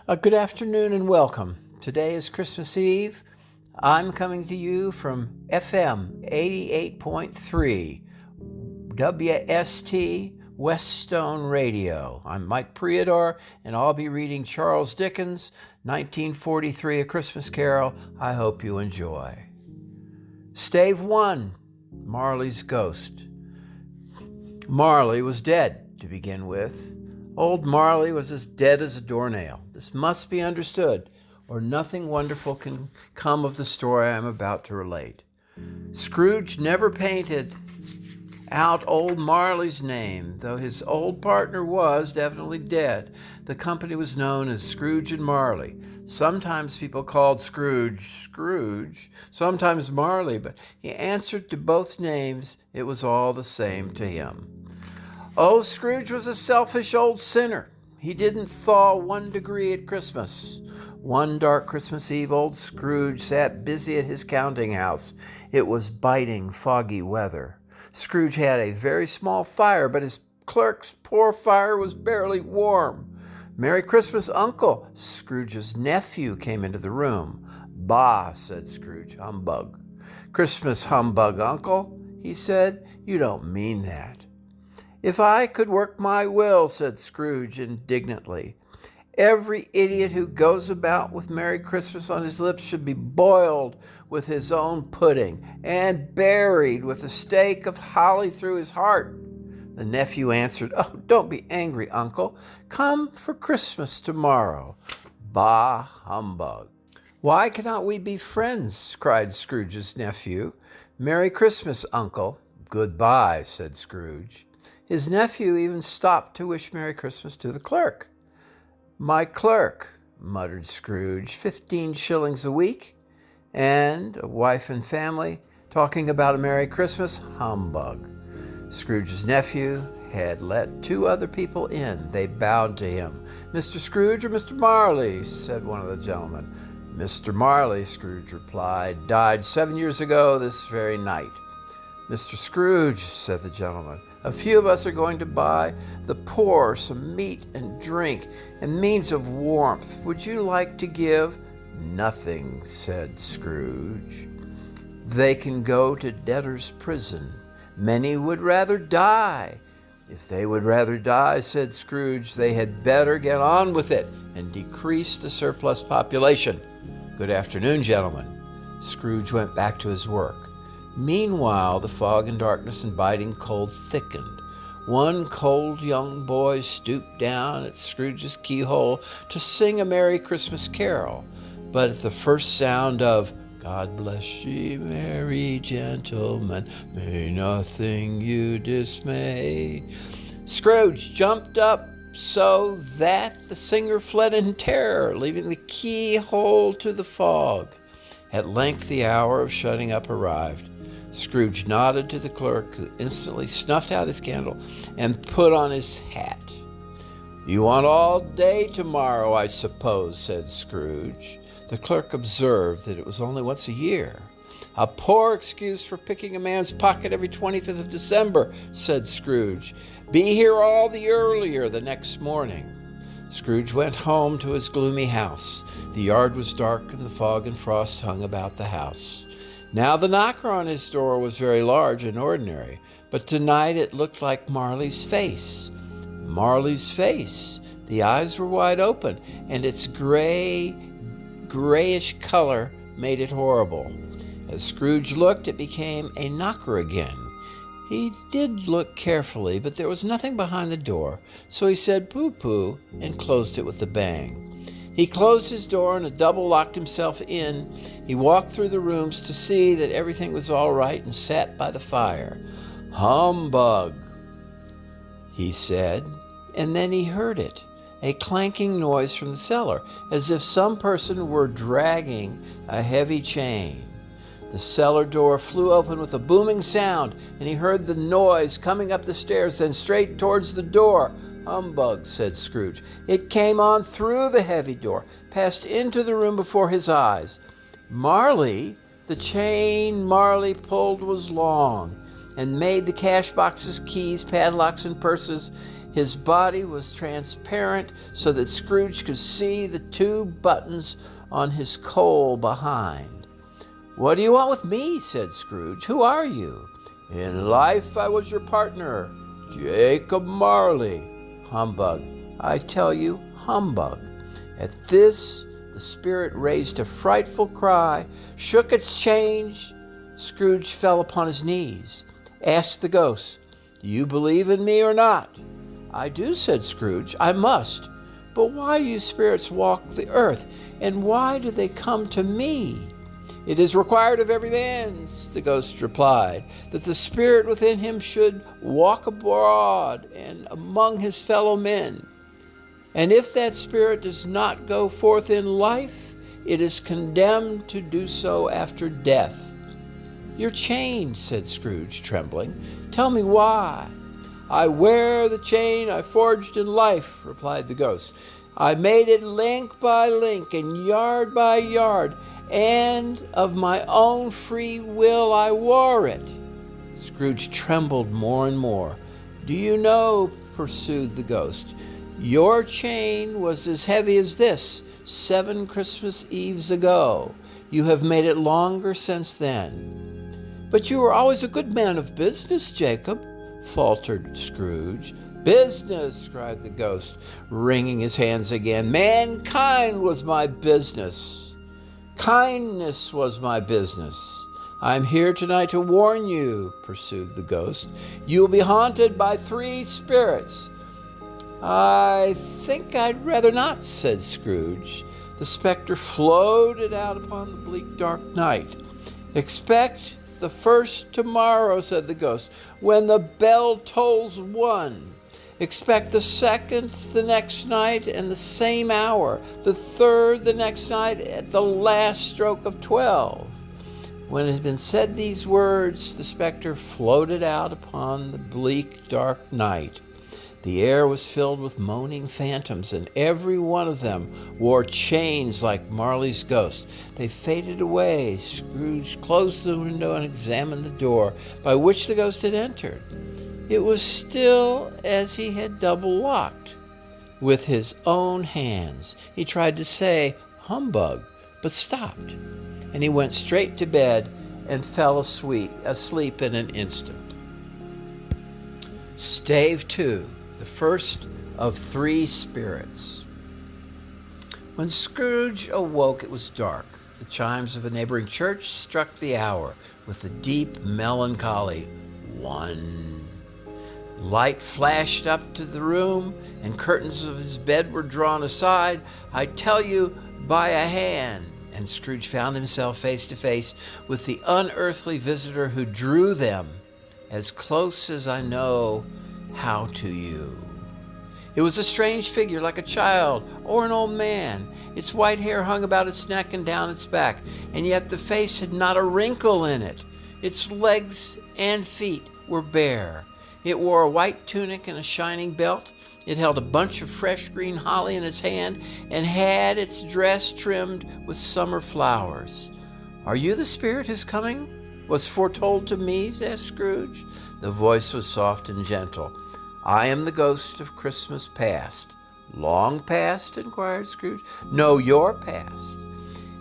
Good afternoon and welcome. Today is Christmas Eve. I'm coming to you from FM 88.3 WST Weststone Radio. I'm Mike Preodor, and I'll be reading Charles Dickens' 1943 A Christmas Carol. I hope you enjoy. Stave 1, Marley's Ghost. Marley was dead, to begin with. Old Marley was as dead as a doornail. This must be understood, or nothing wonderful can come of the story I am about to relate. Scrooge never painted out old Marley's name, though his old partner was definitely dead. The company was known as Scrooge and Marley. Sometimes people called Scrooge, sometimes Marley, but he answered to both names. It was all the same to him. Oh, Scrooge was a selfish old sinner. He didn't thaw 1 degree at Christmas. One dark Christmas Eve, old Scrooge sat busy at his counting house. It was biting, foggy weather. Scrooge had a very small fire, but his clerk's poor fire was barely warm. "Merry Christmas, Uncle!" Scrooge's nephew came into the room. "Bah," said Scrooge, "humbug." "Christmas humbug, Uncle," he said. "You don't mean that." "If I could work my will," said Scrooge indignantly, "every idiot who goes about with Merry Christmas on his lips should be boiled with his own pudding and buried with a stake of holly through his heart." The nephew answered, "Oh, don't be angry, Uncle. Come for Christmas tomorrow." "Bah, humbug." "Why cannot we be friends?" cried Scrooge's nephew. "Merry Christmas, Uncle." "Goodbye," said Scrooge. His nephew even stopped to wish Merry Christmas to the clerk. "My clerk," muttered Scrooge, 15 shillings a week, and a wife and family, talking about a Merry Christmas, humbug. Scrooge's nephew had let 2 other people in. They bowed to him. "Mr. Scrooge or Mr. Marley?" said one of the gentlemen. "Mr. Marley," Scrooge replied, "died 7 years ago this very night." "Mr. Scrooge," said the gentleman, "a few of us are going to buy the poor some meat and drink and means of warmth. Would you like to give?" "Nothing," said Scrooge. "They can go to debtor's prison. Many would rather die." "If they would rather die," said Scrooge, "they had better get on with it and decrease the surplus population. Good afternoon, gentlemen." Scrooge went back to his work. Meanwhile, the fog and darkness and biting cold thickened. One cold young boy stooped down at Scrooge's keyhole to sing a Merry Christmas carol. But at the first sound of "God bless ye, merry gentlemen, may nothing you dismay," Scrooge jumped up so that the singer fled in terror, leaving the keyhole to the fog. At length the hour of shutting up arrived. Scrooge nodded to the clerk, who instantly snuffed out his candle and put on his hat. "You want all day tomorrow, I suppose," said Scrooge. The clerk observed that it was only once a year. "A poor excuse for picking a man's pocket every 25th of December," said Scrooge. "Be here all the earlier the next morning." Scrooge went home to his gloomy house. The yard was dark, and the fog and frost hung about the house. Now the knocker on his door was very large and ordinary, but tonight it looked like Marley's face. Marley's face. The eyes were wide open, and its grayish color made it horrible. As Scrooge looked, it became a knocker again. He did look carefully, but there was nothing behind the door, so he said "pooh-pooh" and closed it with a bang. He closed his door and double-locked himself in. He walked through the rooms to see that everything was all right and sat by the fire. "Humbug," he said, and then he heard it, a clanking noise from the cellar, as if some person were dragging a heavy chain. The cellar door flew open with a booming sound, and he heard the noise coming up the stairs, then straight towards the door. "Humbug," said Scrooge. It came on through the heavy door, passed into the room before his eyes. Marley, the chain Marley pulled was long, and made the cash boxes, keys, padlocks, and purses His body was transparent so that Scrooge could see the 2 buttons on his coal behind. "What do you want with me?" said Scrooge. "Who are you?" "In life I was your partner, Jacob Marley." "Humbug. I tell you, humbug." At this, the spirit raised a frightful cry, shook its chains. Scrooge fell upon his knees, asked the ghost, "Do you believe in me or not?" "I do," said Scrooge. "I must. But why do you spirits walk the earth, and why do they come to me?" "It is required of every man," the ghost replied, "that the spirit within him should walk abroad and among his fellow men. And if that spirit does not go forth in life, it is condemned to do so after death." "You're chained," said Scrooge, trembling. "Tell me why." "I wear the chain I forged in life," replied the ghost. "I made it link by link and yard by yard, and of my own free will I wore it." Scrooge trembled more and more. "Do you know," pursued the ghost, "your chain was as heavy as this 7 Christmas Eves ago. You have made it longer since then." "But you were always a good man of business, Jacob," faltered Scrooge. "Business!" cried the ghost, wringing his hands again. "Mankind was my business. Kindness was my business. I am here tonight to warn you," pursued the ghost. "You will be haunted by 3 spirits." "I think I'd rather not," said Scrooge. The specter floated out upon the bleak dark night. "Expect the first tomorrow," said the ghost, "when the bell tolls 1. Expect the second the next night and the same hour, the third the next night at the last stroke of 12. When it had been said these words, the specter floated out upon the bleak dark night. The air was filled with moaning phantoms, and every one of them wore chains like Marley's ghost. They faded away. Scrooge closed the window and examined the door by which the ghost had entered. It was still as he had double-locked. With his own hands, he tried to say, "Humbug," but stopped, and he went straight to bed and fell asleep in an instant. Stave 2. The first of 3 spirits. When Scrooge awoke, it was dark. The chimes of a neighboring church struck the hour with a deep, melancholy 1. Light flashed up to the room, and curtains of his bed were drawn aside, I tell you, by a hand, and Scrooge found himself face to face with the unearthly visitor who drew them as close as I know how to you. It was a strange figure, like a child or an old man. Its white hair hung about its neck and down its back, and yet the face had not a wrinkle in it. Its legs and feet were bare. It wore a white tunic and a shining belt. It held a bunch of fresh green holly in its hand and had its dress trimmed with summer flowers. "Are you the spirit whose coming was foretold to me?" asked Scrooge. The voice was soft and gentle. "I am the ghost of Christmas past." "Long past?" inquired Scrooge. "No, your past."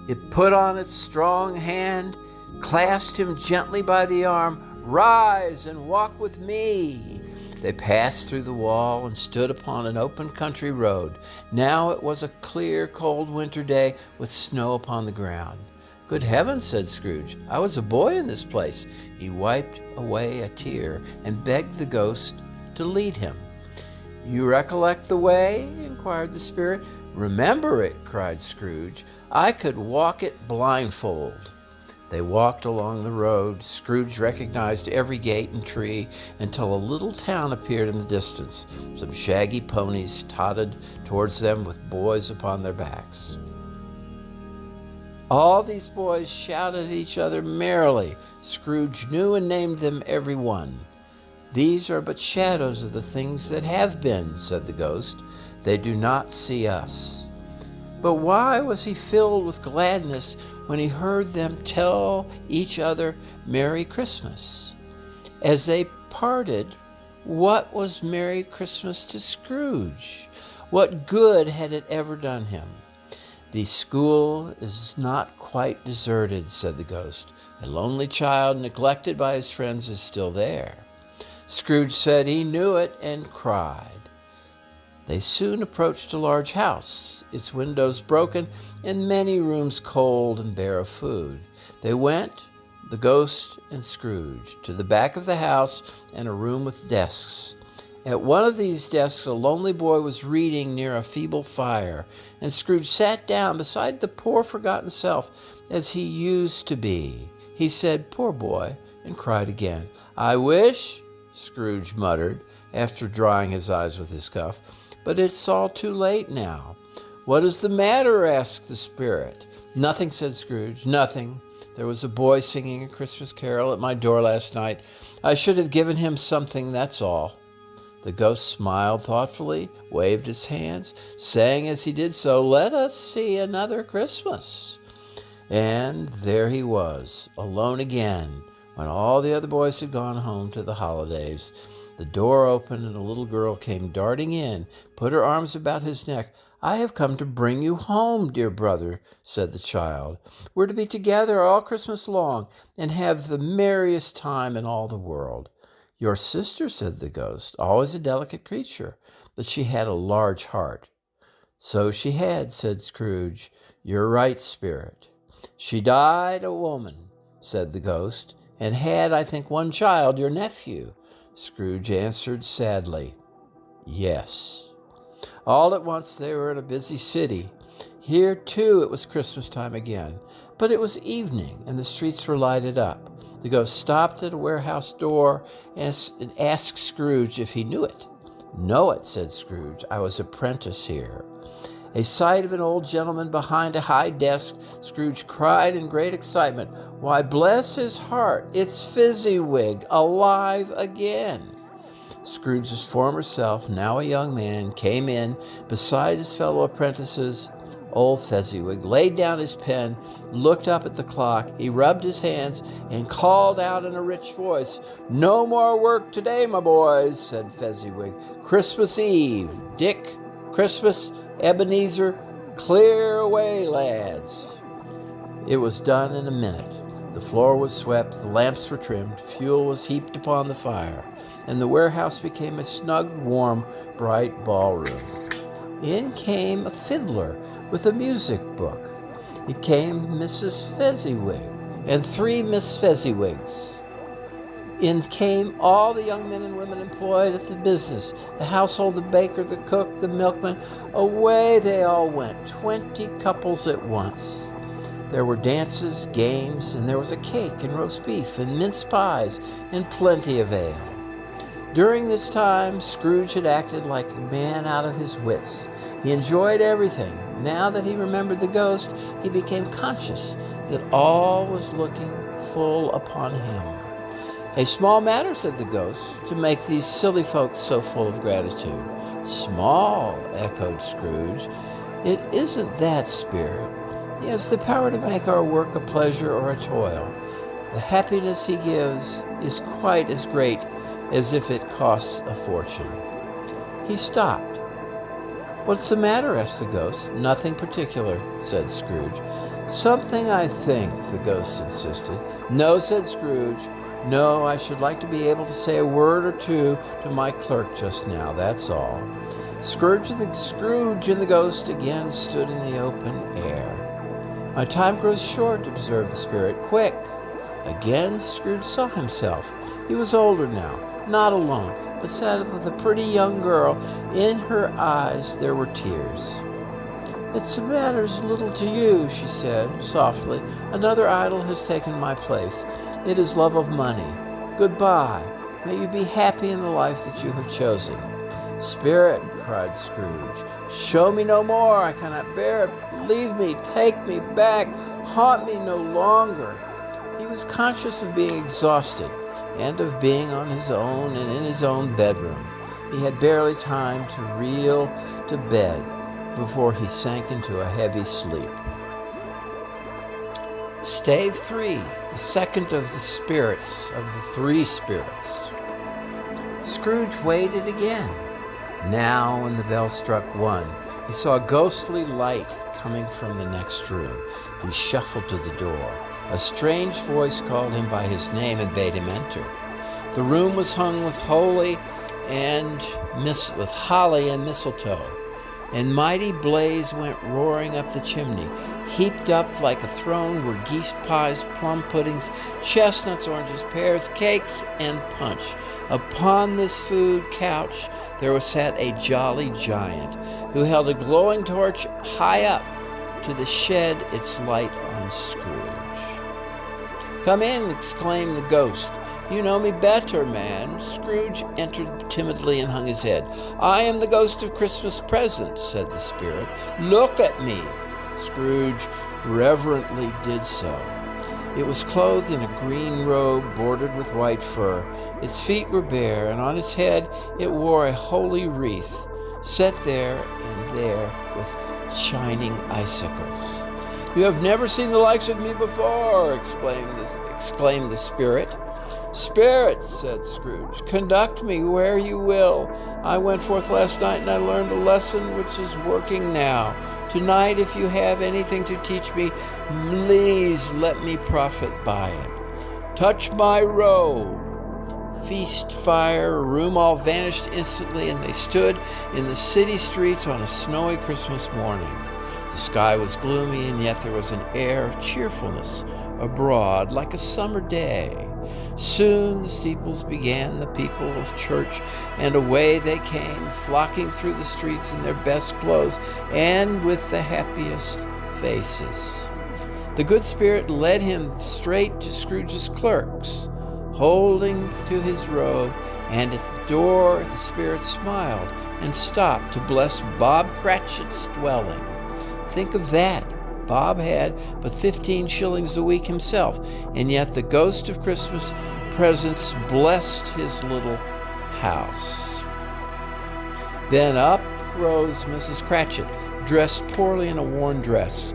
It put on its strong hand, clasped him gently by the arm. "Rise and walk with me." They passed through the wall and stood upon an open country road. Now it was a clear, cold winter day with snow upon the ground. "Good heavens," said Scrooge, "I was a boy in this place." He wiped away a tear and begged the ghost to lead him. "You recollect the way?" inquired the spirit. "Remember it?" cried Scrooge. "I could walk it blindfold." They walked along the road. Scrooge recognized every gate and tree until a little town appeared in the distance. Some shaggy ponies tottered towards them with boys upon their backs. All these boys shouted at each other merrily. Scrooge knew and named them every one. "These are but shadows of the things that have been," said the ghost. "They do not see us." But why was he filled with gladness when he heard them tell each other Merry Christmas? As they parted, What was Merry Christmas to Scrooge? What good had it ever done him? The school is not quite deserted, said the ghost. A lonely child neglected by his friends is still there. Scrooge said he knew it and cried. They soon approached a large house, its windows broken and many rooms cold and bare of food. They went, the ghost and Scrooge, to the back of the house and a room with desks. At one of these desks, a lonely boy was reading near a feeble fire, and Scrooge sat down beside the poor forgotten self as he used to be. He said, "Poor boy," and cried again. "I wish," Scrooge muttered, after drying his eyes with his cuff, "but it's all too late now." "What is the matter?" asked the spirit. "Nothing," said Scrooge, "nothing. There was a boy singing a Christmas carol at my door last night. I should have given him something, that's all." The ghost smiled thoughtfully, waved his hands, saying as he did so, "Let us see another Christmas." And there he was, alone again, when all the other boys had gone home to the holidays. The door opened and a little girl came darting in, put her arms about his neck. "I have come to bring you home, dear brother," said the child. "We're to be together all Christmas long and have the merriest time in all the world." "Your sister," said the ghost, "always a delicate creature, but she had a large heart." "So she had," said Scrooge. "You're right, spirit." "She died a woman," said the ghost, "and had, I think, one child, your nephew." Scrooge answered sadly, "Yes." All at once they were in a busy city. Here, too, it was Christmas time again, but it was evening, and the streets were lighted up. The ghost stopped at a warehouse door and asked Scrooge if he knew it. "Know it," said Scrooge. "I was apprentice here." A sight of an old gentleman behind a high desk, Scrooge cried in great excitement, "Why, bless his heart, it's Fezziwig, alive again!" Scrooge's former self, now a young man, came in beside his fellow apprentices. Old Fezziwig laid down his pen, looked up at the clock, he rubbed his hands, and called out in a rich voice, "No more work today, my boys," said Fezziwig. "Christmas Eve, Dick, Christmas, Ebenezer, clear away, lads." It was done in a minute. The floor was swept, the lamps were trimmed, fuel was heaped upon the fire, and the warehouse became a snug, warm, bright ballroom. In came a fiddler with a music book. It came Mrs. Fezziwig and 3 Miss Fezziwigs. In came all the young men and women employed at the business, the household, the baker, the cook, the milkman. Away they all went, 20 couples at once. There were dances, games, and there was a cake and roast beef and mince pies and plenty of ale. During this time, Scrooge had acted like a man out of his wits. He enjoyed everything. Now that he remembered the ghost, he became conscious that all was looking full upon him. "A small matter," said the ghost, "to make these silly folks so full of gratitude." "Small," echoed Scrooge. "It isn't that, spirit. He has the power to make our work a pleasure or a toil. The happiness he gives is quite as great as if it costs a fortune." He stopped. "What's the matter?" asked the ghost. "Nothing particular," said Scrooge. "Something, I think," the ghost insisted. "No," said Scrooge. "No, I should like to be able to say a word or two to my clerk just now, that's all." Scrooge and the ghost again stood in the open air. "My time grows short," observed the spirit. "Quick!" Again Scrooge saw himself. He was older now, not alone, but sat with a pretty young girl. In her eyes there were tears. "It matters little to you," she said softly. "Another idol has taken my place. It is love of money. Goodbye. May you be happy in the life that you have chosen." "Spirit," cried Scrooge, "show me no more. I cannot bear it. Leave me. Take me back. Haunt me no longer." He was conscious of being exhausted and of being on his own and in his own bedroom. He had barely time to reel to bed before he sank into a heavy sleep. Stave 3, the second of the spirits, of the 3 spirits. Scrooge waited again. Now, when the bell struck 1, he saw a ghostly light coming from the next room. He shuffled to the door. A strange voice called him by his name and bade him enter. The room was hung with holly and mistletoe. And mighty blaze went roaring up the chimney. Heaped up like a throne were geese pies, plum puddings, chestnuts, oranges, pears, cakes, and punch. Upon this food couch there sat a jolly giant, who held a glowing torch high up to shed its light on Scrooge. "Come in," exclaimed the ghost. "You know me better, man." Scrooge entered timidly and hung his head. "I am the ghost of Christmas present," said the spirit. "Look at me." Scrooge reverently did so. It was clothed in a green robe bordered with white fur. Its feet were bare, and on its head it wore a holly wreath, set there and there with shining icicles. "You have never seen the likes of me before," exclaimed the spirit. "Spirit," said Scrooge, "conduct me where you will. I went forth last night and I learned a lesson which is working now. Tonight, if you have anything to teach me, please let me profit by it. Touch my robe." Feast, fire, room all vanished instantly, and they stood in the city streets on a snowy Christmas morning. The sky was gloomy, and yet there was an air of cheerfulness abroad, like a summer day. Soon the steeples began the people of church, and away they came, flocking through the streets in their best clothes and with the happiest faces. The good spirit led him straight to Scrooge's clerks, holding to his robe, and at the door the spirit smiled and stopped to bless Bob Cratchit's dwelling. Think of that! Bob had but 15 shillings a week himself, and yet the ghost of Christmas presents blessed his little house. Then up rose Mrs. Cratchit, dressed poorly in a worn dress.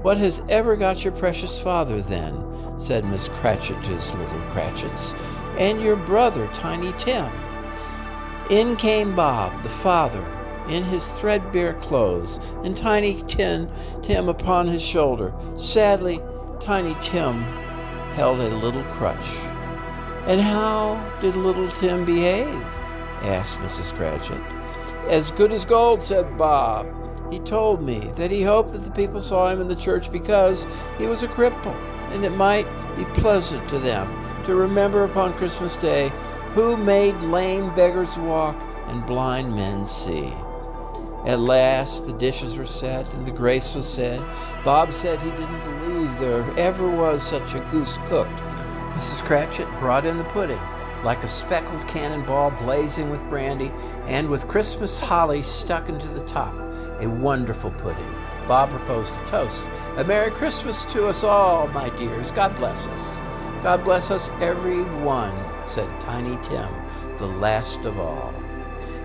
"What has ever got your precious father, then?" said Miss Cratchit to his little Cratchits. "And your brother, Tiny Tim?" In came Bob, the father, in his threadbare clothes, and Tiny Tim upon his shoulder. Sadly, Tiny Tim held a little crutch. "And how did little Tim behave?" asked Mrs. Cratchit. "As good as gold," said Bob. "He told me that he hoped that the people saw him in the church because he was a cripple, and it might be pleasant to them to remember upon Christmas Day who made lame beggars walk and blind men see." At last the dishes were set and the grace was said. Bob said he didn't believe there ever was such a goose cooked. Mrs. Cratchit brought in the pudding, like a speckled cannonball blazing with brandy and with Christmas holly stuck into the top. A wonderful pudding. Bob proposed a toast. "A Merry Christmas to us all, my dears. God bless us." "God bless us every one," said Tiny Tim, the last of all.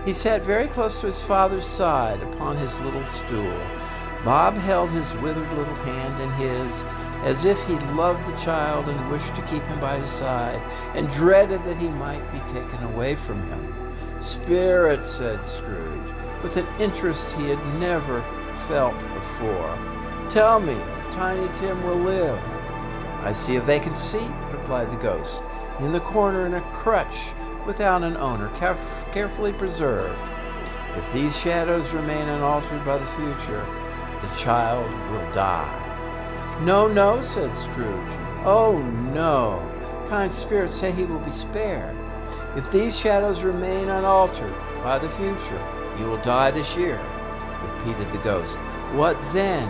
He sat very close to his father's side upon his little stool. Bob held his withered little hand in his, as if he loved the child and wished to keep him by his side, and dreaded that he might be taken away from him. "Spirit," said Scrooge, with an interest he had never felt before, "tell me if Tiny Tim will live." "I see a vacant seat," replied the ghost, "in the corner in a crutch, without an owner, carefully preserved. If these shadows remain unaltered by the future, the child will die." "No, no," said Scrooge. "Oh, no. Kind spirits say he will be spared. If these shadows remain unaltered by the future, he will die this year," repeated the ghost. "What then?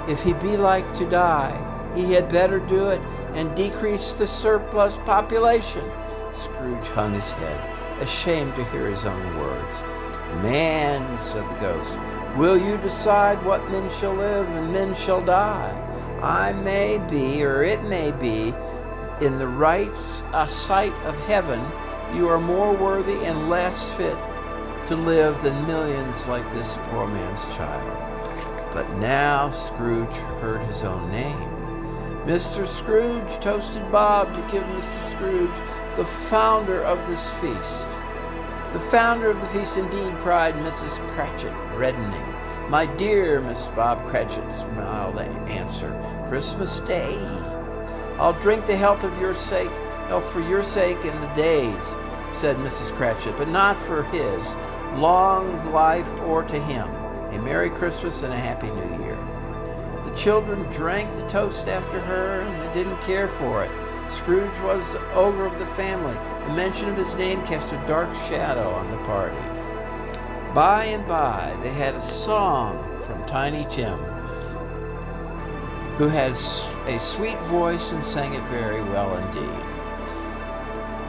If he be like to die, he had better do it and decrease the surplus population." Scrooge hung his head, ashamed to hear his own words. "Man," said the ghost, "will you decide what men shall live and men shall die? I may be, or it may be, in the right sight of heaven, you are more worthy and less fit to live than millions like this poor man's child." But now Scrooge heard his own name. Mr. Scrooge toasted Bob to give Mr. Scrooge, the founder of this feast. The founder of the feast indeed, cried Mrs. Cratchit, reddening. My dear Miss Bob Cratchit, smiled the answer, Christmas Day. I'll drink the health for your sake in the days, said Mrs. Cratchit, but not for his. Long life or to him. A Merry Christmas and a Happy New Year. The children drank the toast after her, and they didn't care for it. Scrooge was the ogre of the family. The mention of his name cast a dark shadow on the party. By and by, they had a song from Tiny Tim, who has a sweet voice and sang it very well indeed.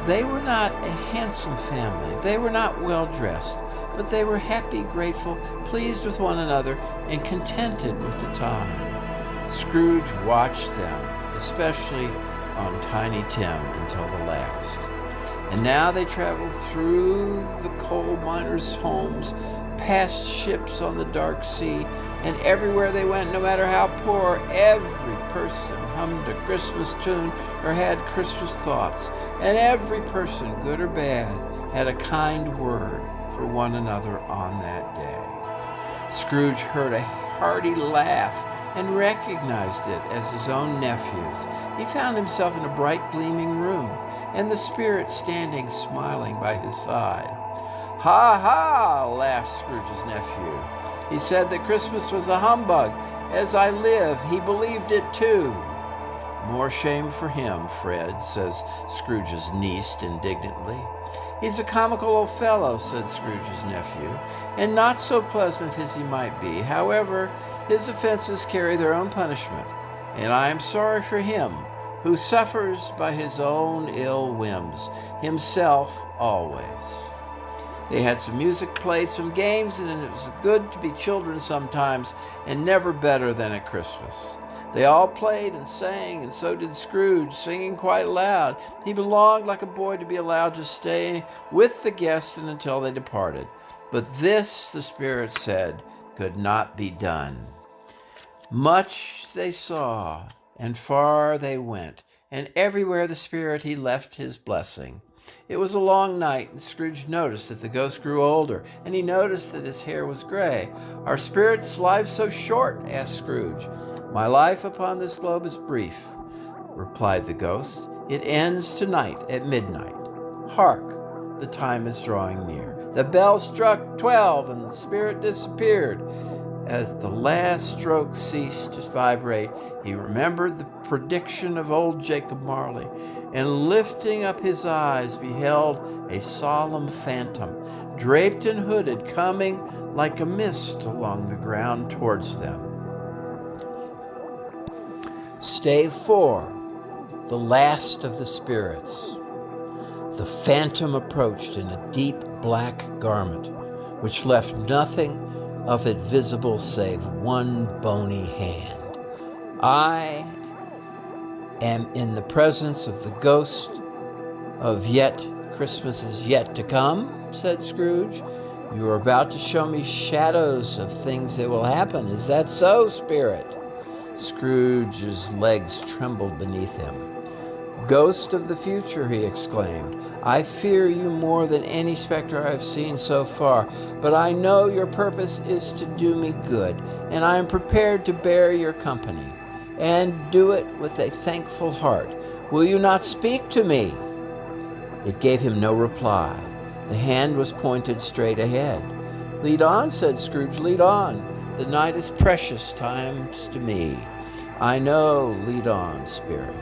They were not a handsome family. They were not well-dressed, but they were happy, grateful, pleased with one another, and contented with the time. Scrooge watched them, especially on Tiny Tim, until the last. And now they traveled through the coal miners' homes, past ships on the dark sea, and everywhere they went, no matter how poor, every person hummed a Christmas tune or had Christmas thoughts, and every person, good or bad, had a kind word for one another on that day. Scrooge heard a hearty laugh and recognized it as his own nephew's. He found himself in a bright, gleaming room, and the spirit standing smiling by his side. Ha ha, laughed Scrooge's nephew. He said that Christmas was a humbug. As I live, he believed it too. More shame for him, Fred, says Scrooge's niece indignantly. He's a comical old fellow, said Scrooge's nephew, and not so pleasant as he might be. However, his offenses carry their own punishment, and I am sorry for him, who suffers by his own ill whims, himself always. They had some music played, some games, and it was good to be children sometimes, and never better than at Christmas. They all played and sang, and so did Scrooge, singing quite loud. He belonged like a boy to be allowed to stay with the guests until they departed. But this, the Spirit said, could not be done. Much they saw, and far they went, and everywhere the Spirit he left his blessing. It was a long night, and Scrooge noticed that the ghost grew older, and he noticed that his hair was gray. Are spirits' lives so short? Asked Scrooge. My life upon this globe is brief, replied the ghost. It ends tonight at midnight. Hark, the time is drawing near. The bell struck 12, and the spirit disappeared. As the last stroke ceased to vibrate, he remembered the prediction of old Jacob Marley, and lifting up his eyes, beheld a solemn phantom, draped and hooded, coming like a mist along the ground towards them. Stave 4, the last of the spirits. The phantom approached in a deep black garment, which left nothing of it visible save one bony hand. I am in the presence of the ghost of yet Christmas is yet to come, said Scrooge. You are about to show me shadows of things that will happen. Is that so, spirit? Scrooge's legs trembled beneath him. Ghost of the future, he exclaimed, I fear you more than any specter I have seen so far, but I know your purpose is to do me good, and I am prepared to bear your company, and do it with a thankful heart. Will you not speak to me? It gave him no reply. The hand was pointed straight ahead. Lead on, said Scrooge, lead on. The night is precious times to me. I know, lead on, spirit.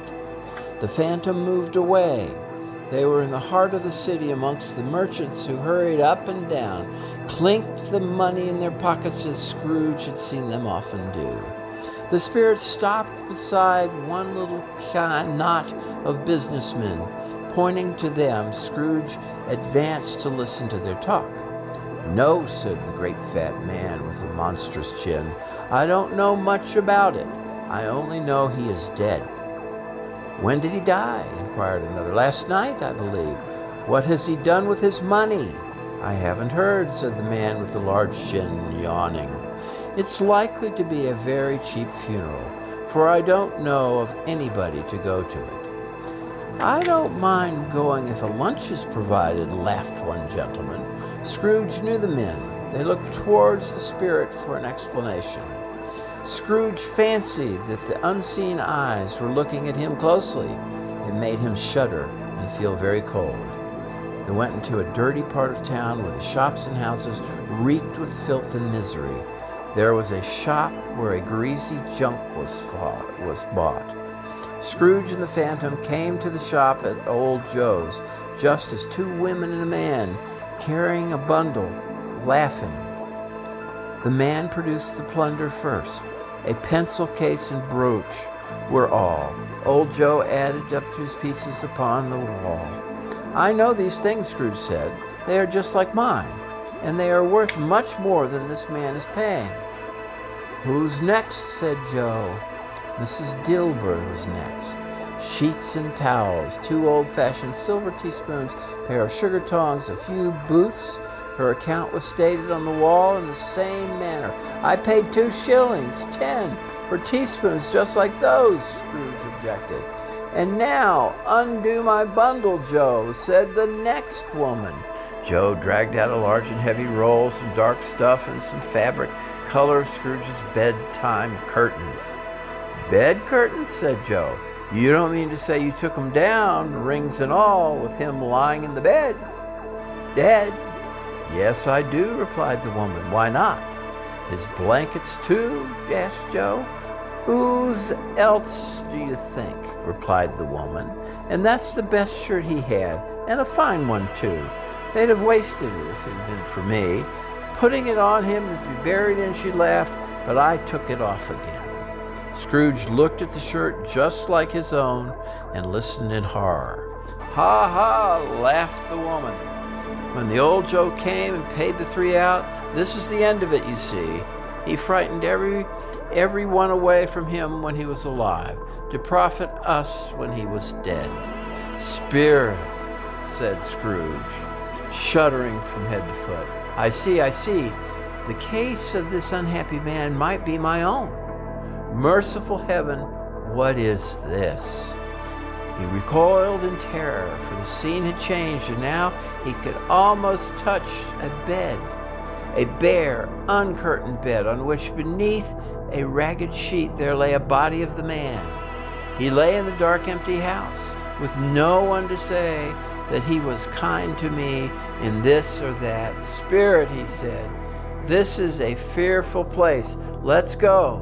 The phantom moved away. They were in the heart of the city amongst the merchants who hurried up and down, clinked the money in their pockets as Scrooge had seen them often do. The spirit stopped beside one little knot of businessmen. Pointing to them, Scrooge advanced to listen to their talk. No, said the great fat man with the monstrous chin. I don't know much about it. I only know he is dead. When did he die? Inquired another. Last night, I believe. What has he done with his money? I haven't heard, said the man with the large chin, yawning. It's likely to be a very cheap funeral, for I don't know of anybody to go to it. "I don't mind going if a lunch is provided," laughed one gentleman. Scrooge knew the men. They looked towards the spirit for an explanation. Scrooge fancied that the unseen eyes were looking at him closely. It made him shudder and feel very cold. They went into a dirty part of town where the shops and houses reeked with filth and misery. There was a shop where a greasy junk was bought. Scrooge and the Phantom came to the shop at Old Joe's, just as two women and a man, carrying a bundle, laughing. The man produced the plunder first. A pencil case and brooch were all. Old Joe added up to his pieces upon the wall. "I know these things," Scrooge said. "They are just like mine, and they are worth much more than this man is paying." "Who's next?" said Joe. Mrs. Dilber was next. Sheets and towels, 2 old-fashioned silver teaspoons, a pair of sugar tongs, a few boots. Her account was stated on the wall in the same manner. "I paid 2 shillings, 10, for teaspoons just like those," Scrooge objected. "And now, undo my bundle, Joe," said the next woman. Joe dragged out a large and heavy roll, some dark stuff, and some fabric, color of Scrooge's bedtime curtains. "Bed curtains?" said Joe. "You don't mean to say you took 'em down, rings and all, with him lying in the bed, dead?" "Yes, I do," replied the woman. "Why not?" "His blankets, too?" asked Joe. "Whose else do you think?" replied the woman. "And that's the best shirt he had, and a fine one, too. They'd have wasted it if it had been for me. Putting it on him is to be buried in," she laughed, "but I took it off again." Scrooge looked at the shirt just like his own and listened in horror. "Ha ha!" laughed the woman. "When the Old Joe came and paid the 3 out, this is the end of it, you see. He frightened every one away from him when he was alive, to profit us when he was dead." "Spirit," said Scrooge, shuddering from head to foot. I see. The case of this unhappy man might be my own. Merciful heaven, what is this?" He recoiled in terror, for the scene had changed, and now he could almost touch a bed. A bare, uncurtained bed, on which beneath a ragged sheet there lay a body of the man. He lay in the dark, empty house, with no one to say that he was kind to me in this or that. "Spirit," he said, "this is a fearful place. Let's go."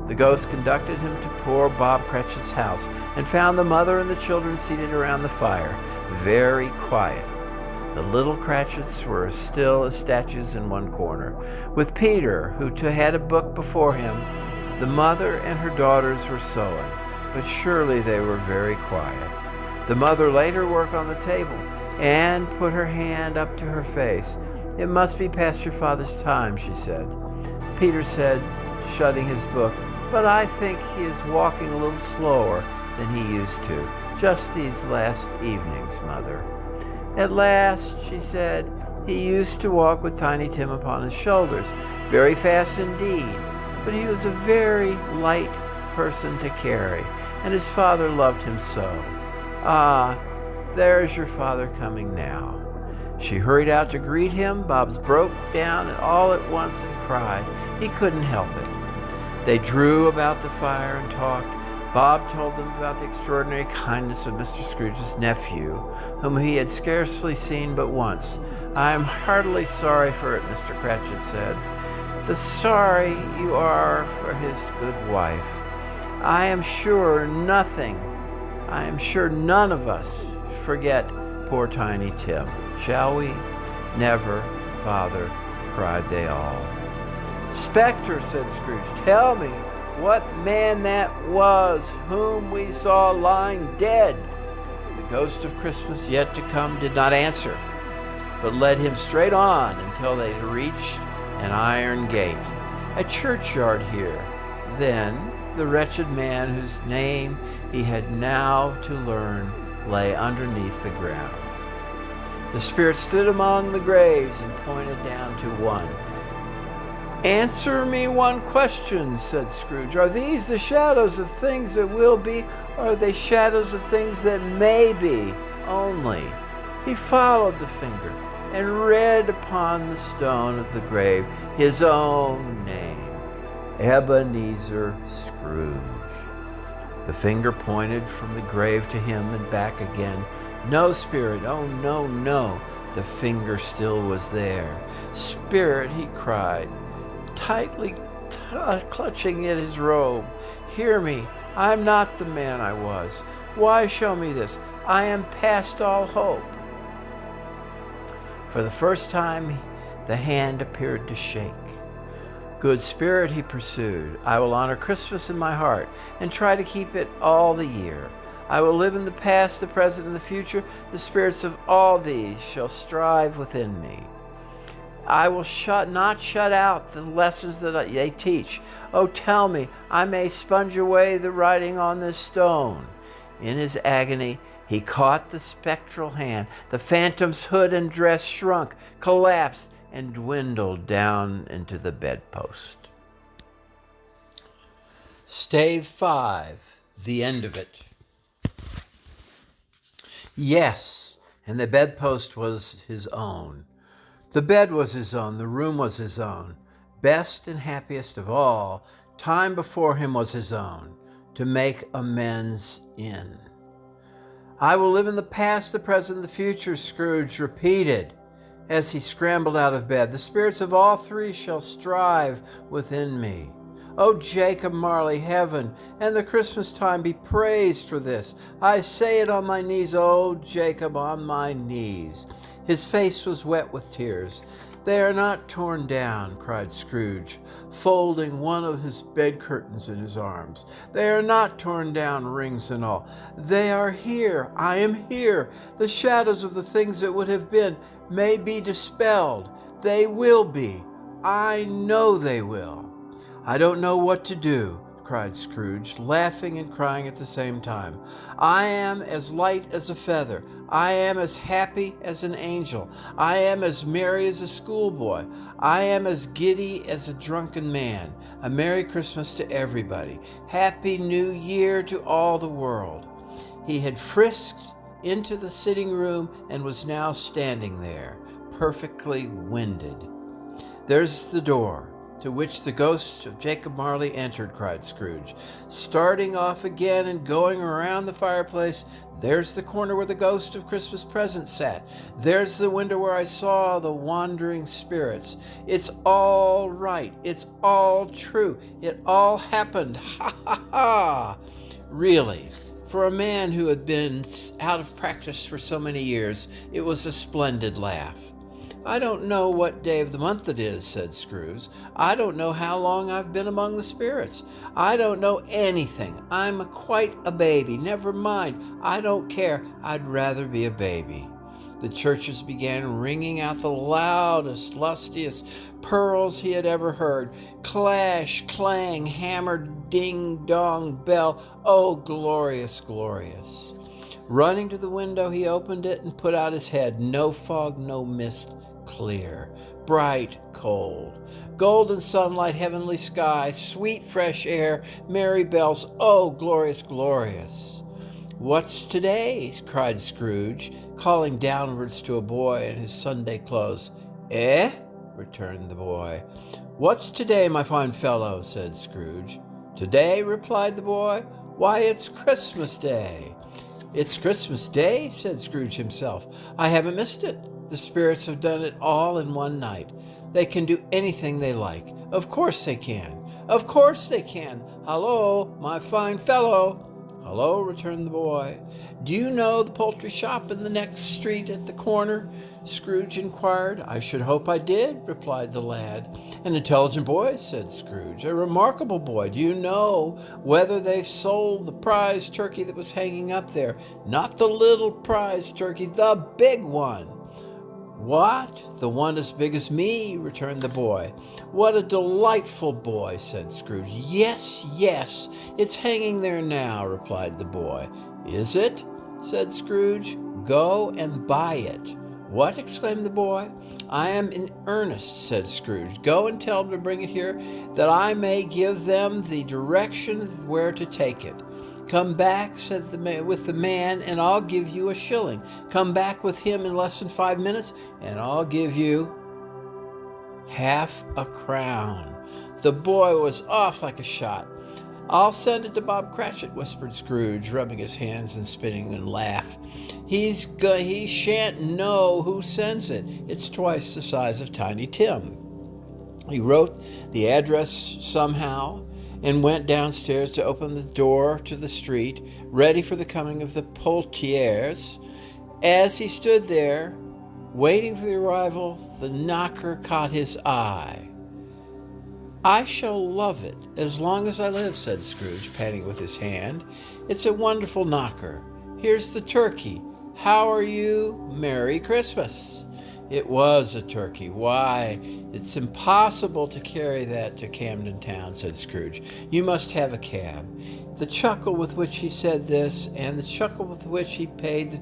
The ghost conducted him to poor Bob Cratchit's house and found the mother and the children seated around the fire, very quiet. The little Cratchits were as still as statues in one corner. With Peter, who had a book before him, the mother and her daughters were sewing, but surely they were very quiet. The mother laid her work on the table and put her hand up to her face. "It must be past your father's time," she said. Peter said, shutting his book, "But I think he is walking a little slower than he used to, just these last evenings, Mother." "At last," she said, "he used to walk with Tiny Tim upon his shoulders, very fast indeed, but he was a very light person to carry, and his father loved him so. Ah, there's your father coming now." She hurried out to greet him. Bobs broke down all at once and cried. He couldn't help it. They drew about the fire and talked. Bob told them about the extraordinary kindness of Mr. Scrooge's nephew, whom he had scarcely seen but once. "I am heartily sorry for it," Mr. Cratchit said. "The sorry you are for his good wife. I am sure none of us forget poor Tiny Tim. Shall we?" "Never, Father," cried they all. "Spectre," said Scrooge, "tell me what man that was whom we saw lying dead." The ghost of Christmas yet to come did not answer, but led him straight on until they reached an iron gate. A churchyard here. Then the wretched man, whose name he had now to learn, lay underneath the ground. The spirit stood among the graves and pointed down to one. "Answer me one question," said Scrooge. "Are these the shadows of things that will be, or are they shadows of things that may be only?" He followed the finger and read upon the stone of the grave his own name, Ebenezer Scrooge. The finger pointed from the grave to him and back again. "No, Spirit, oh no, no." The finger still was there. "Spirit," he cried, tightly clutching at his robe, "hear me. I am not the man I was. Why show me this? I am past all hope." For the first time, the hand appeared to shake. "Good Spirit," he pursued, "I will honor Christmas in my heart and try to keep it all the year. I will live in the past, the present, and the future. The spirits of all these shall strive within me. I will not shut out the lessons that they teach. Oh, tell me, I may sponge away the writing on this stone." In his agony, he caught the spectral hand. The phantom's hood and dress shrunk, collapsed, and dwindled down into the bedpost. Stave 5, the end of it. Yes, and the bedpost was his own. The bed was his own, the room was his own. Best and happiest of all, time before him was his own, to make amends in. "I will live in the past, the present, and the future," Scrooge repeated as he scrambled out of bed. "The spirits of all three shall strive within me. Oh, Jacob Marley, heaven and the Christmas time be praised for this. I say it on my knees, oh, Jacob, on my knees." His face was wet with tears. "They are not torn down," cried Scrooge, folding one of his bed curtains in his arms. "They are not torn down, rings and all. They are here. I am here. The shadows of the things that would have been may be dispelled. They will be. I know they will." "I don't know what to do," cried Scrooge, laughing and crying at the same time. "I am as light as a feather. I am as happy as an angel. I am as merry as a schoolboy. I am as giddy as a drunken man. A Merry Christmas to everybody. Happy New Year to all the world." He had frisked into the sitting room and was now standing there, perfectly winded. "There's the door to which the ghost of Jacob Marley entered," cried Scrooge, starting off again and going around the fireplace. "There's the corner where the ghost of Christmas Present sat. There's the window where I saw the wandering spirits. It's all right. It's all true. It all happened. Ha, ha, ha!" Really, for a man who had been out of practice for so many years, it was a splendid laugh. "I don't know what day of the month it is," said Scrooge. "I don't know how long I've been among the spirits. I don't know anything. I'm quite a baby. Never mind. I don't care. I'd rather be a baby." The churches began ringing out the loudest, lustiest pearls he had ever heard. Clash, clang, hammer, ding, dong, bell. Oh, glorious, glorious. Running to the window, he opened it and put out his head. No fog, no mist. Clear, bright, cold, golden sunlight, heavenly sky, sweet fresh air, merry bells. Oh, glorious, glorious. "What's today?" cried Scrooge, calling downwards to a boy in his Sunday clothes. "Eh?" returned the boy. "What's today, my fine fellow?" said Scrooge. "Today?" replied the boy. "Why, it's Christmas Day." "It's Christmas Day?" said Scrooge himself. "I haven't missed it. The spirits have done it all in one night. They can do anything they like. Of course they can. Of course they can. Hello, my fine fellow." "Hello," returned the boy. "Do you know the poultry shop in the next street at the corner?" Scrooge inquired. "I should hope I did," replied the lad. "An intelligent boy," said Scrooge. "A remarkable boy. Do you know whether they've sold the prize turkey that was hanging up there? Not the little prize turkey, the big one." "What? The one as big as me?" returned the boy. "What a delightful boy," said Scrooge. Yes, yes, it's hanging there now," replied the boy. "Is it?" said Scrooge. "Go and buy it." "What?" exclaimed the boy. "I am in earnest," said Scrooge. "Go and tell them to bring it here, that I may give them the direction where to take it." "Come back," said with the man, "and I'll give you a shilling. Come back with him in less than 5 minutes, and I'll give you half a crown." The boy was off like a shot. "I'll send it to Bob Cratchit," whispered Scrooge, rubbing his hands and spitting and laugh. He shan't know who sends it. It's twice the size of Tiny Tim." He wrote the address somehow and went downstairs to open the door to the street, ready for the coming of the portiers. As he stood there, waiting for the arrival, the knocker caught his eye. "I shall love it as long as I live," said Scrooge, patting it with his hand. "It's a wonderful knocker. Here's the turkey. How are you? Merry Christmas." It was a turkey. "Why, it's impossible to carry that to Camden Town," said Scrooge. "You must have a cab." The chuckle with which he said this, and the chuckle with which he paid for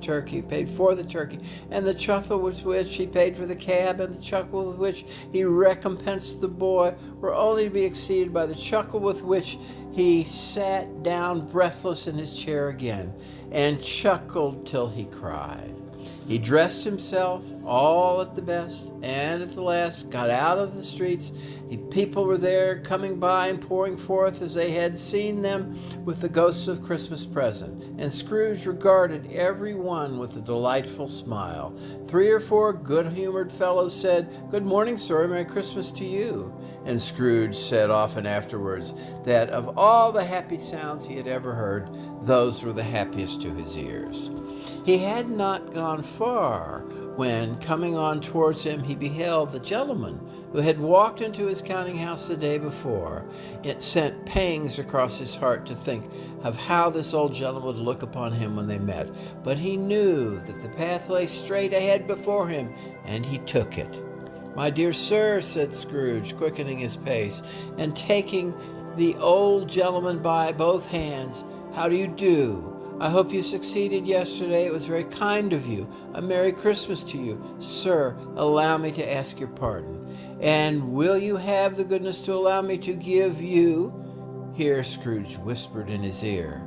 the turkey, and the chuckle with which he paid for the cab, and the chuckle with which he recompensed the boy, were only to be exceeded by the chuckle with which he sat down breathless in his chair again, and chuckled till he cried. He dressed himself all at the best, and at the last got out of the streets. People were there, coming by and pouring forth as they had seen them with the ghosts of Christmas present, and Scrooge regarded every one with a delightful smile. 3 or 4 good-humored fellows said, "Good morning, sir, Merry Christmas to you." And Scrooge said often afterwards that of all the happy sounds he had ever heard, those were the happiest to his ears. He had not gone far when, coming on towards him, he beheld the gentleman who had walked into his counting-house the day before. It sent pangs across his heart to think of how this old gentleman would look upon him when they met, but he knew that the path lay straight ahead before him, and he took it. "My dear sir," said Scrooge, quickening his pace, and taking the old gentleman by both hands, "how do you do? I hope you succeeded yesterday. It was very kind of you. A Merry Christmas to you. Sir, allow me to ask your pardon. And will you have the goodness to allow me to give you—" Here Scrooge whispered in his ear.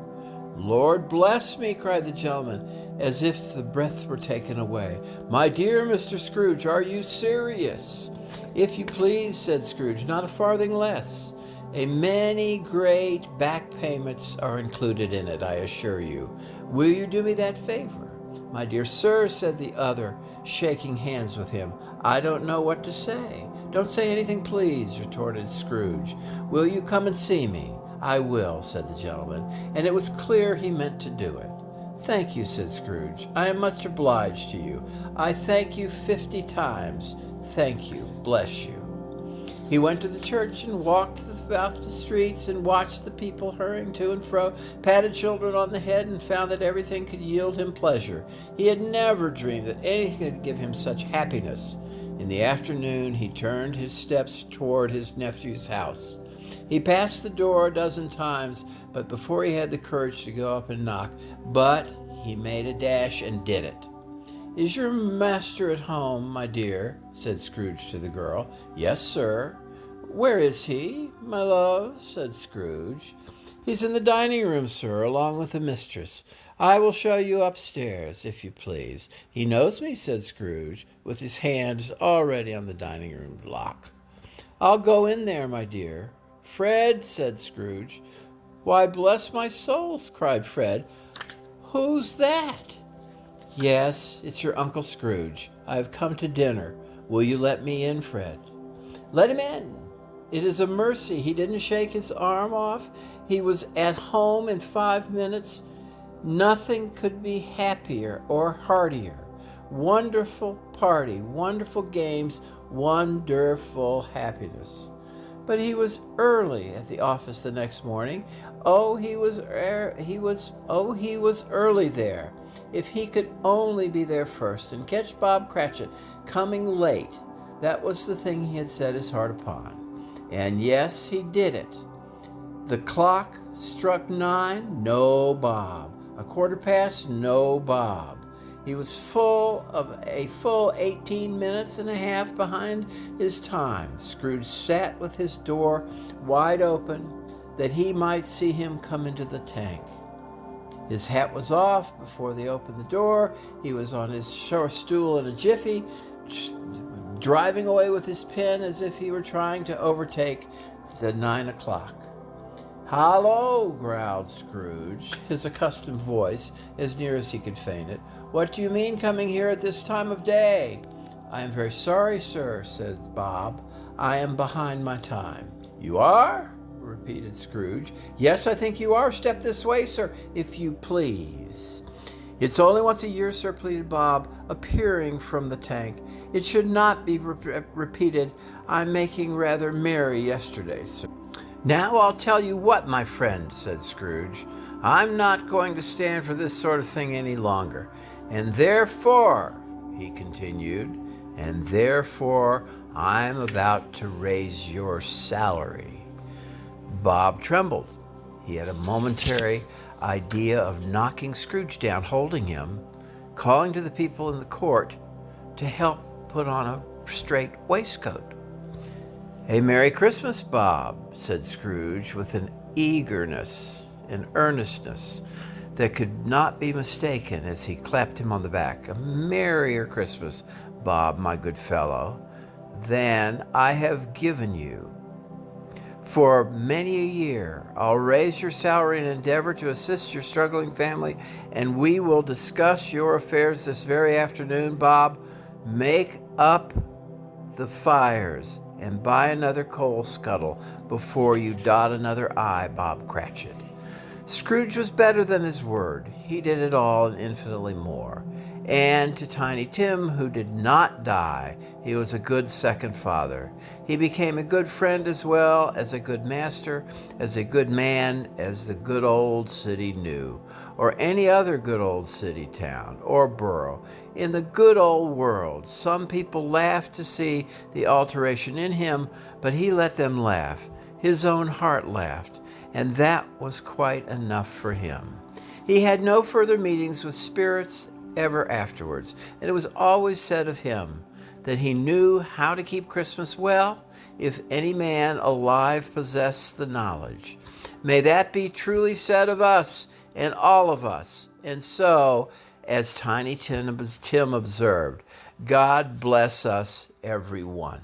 "Lord bless me," cried the gentleman, as if the breath were taken away. "My dear Mr. Scrooge, are you serious?" "If you please," said Scrooge, "not a farthing less. Many great back payments are included in it, I assure you. Will you do me that favor?" "My dear sir," said the other, shaking hands with him, "I don't know what to say." "Don't say anything, please," retorted Scrooge. "Will you come and see me?" "I will," said the gentleman, and it was clear he meant to do it. "Thank you," said Scrooge. "I am much obliged to you. I thank you 50 times. Thank you. Bless you." He went to the church and walked about the streets and watched the people hurrying to and fro, patted children on the head, and found that everything could yield him pleasure. He had never dreamed that anything could give him such happiness. In the afternoon he turned his steps toward his nephew's house. He passed the door a dozen times, but before he had the courage to go up and knock, but he made a dash and did it. "Is your master at home, my dear?" said Scrooge to the girl. "Yes, sir." "Where is he, my love?" said Scrooge. "He's in the dining room, sir, along with the mistress. I will show you upstairs, if you please." "He knows me," said Scrooge, with his hands already on the dining room lock. "I'll go in there, my dear." "Fred," said Scrooge. "Why, bless my soul," cried Fred. "Who's that?" "Yes, it's your Uncle Scrooge. I have come to dinner. Will you let me in, Fred?" "Let him in. It is a mercy he didn't shake his arm off. He was at home in 5 minutes. Nothing could be happier or heartier. Wonderful party, wonderful games, wonderful happiness." But he was early at the office the next morning. He was early there. If he could only be there first and catch Bob Cratchit coming late, that was the thing he had set his heart upon. And yes, he did it. The clock struck 9, no Bob. 1/4 past, no Bob. He was full 18 minutes and a half behind his time. Scrooge sat with his door wide open that he might see him come into the tank. His hat was off before they opened the door. He was on his stool in a jiffy, driving away with his pen as if he were trying to overtake the 9 o'clock. "Hello," growled Scrooge, his accustomed voice as near as he could feign it. "What do you mean coming here at this time of day?" "I am very sorry, sir," said Bob. "I am behind my time." "You are?" repeated Scrooge. "Yes, I think you are. Step this way, sir, if you please." "It's only once a year, sir," pleaded Bob, appearing from the tank. "It should not be repeated. I'm making rather merry yesterday, sir." "Now I'll tell you what, my friend," said Scrooge. "I'm not going to stand for this sort of thing any longer. And therefore," he continued, "and therefore I'm about to raise your salary." Bob trembled. He had a momentary idea of knocking Scrooge down, holding him, calling to the people in the court to help put on a straight waistcoat. "A Merry Christmas, Bob," said Scrooge with an eagerness and earnestness that could not be mistaken as he clapped him on the back. "A merrier Christmas, Bob, my good fellow, than I have given you for many a year. I'll raise your salary and endeavor to assist your struggling family, and we will discuss your affairs this very afternoon, Bob. Make up the fires and buy another coal scuttle before you dot another I, Bob Cratchit." Scrooge was better than his word. He did it all and infinitely more. And to Tiny Tim, who did not die, he was a good second father. He became a good friend as well as a good master, as a good man as the good old city knew, or any other good old city, town, or borough. In the good old world, some people laughed to see the alteration in him, but he let them laugh. His own heart laughed, and that was quite enough for him. He had no further meetings with spirits ever afterwards, and it was always said of him that he knew how to keep Christmas well, if any man alive possessed the knowledge. May that be truly said of us and all of us. And so, as Tiny Tim observed, God bless us, everyone.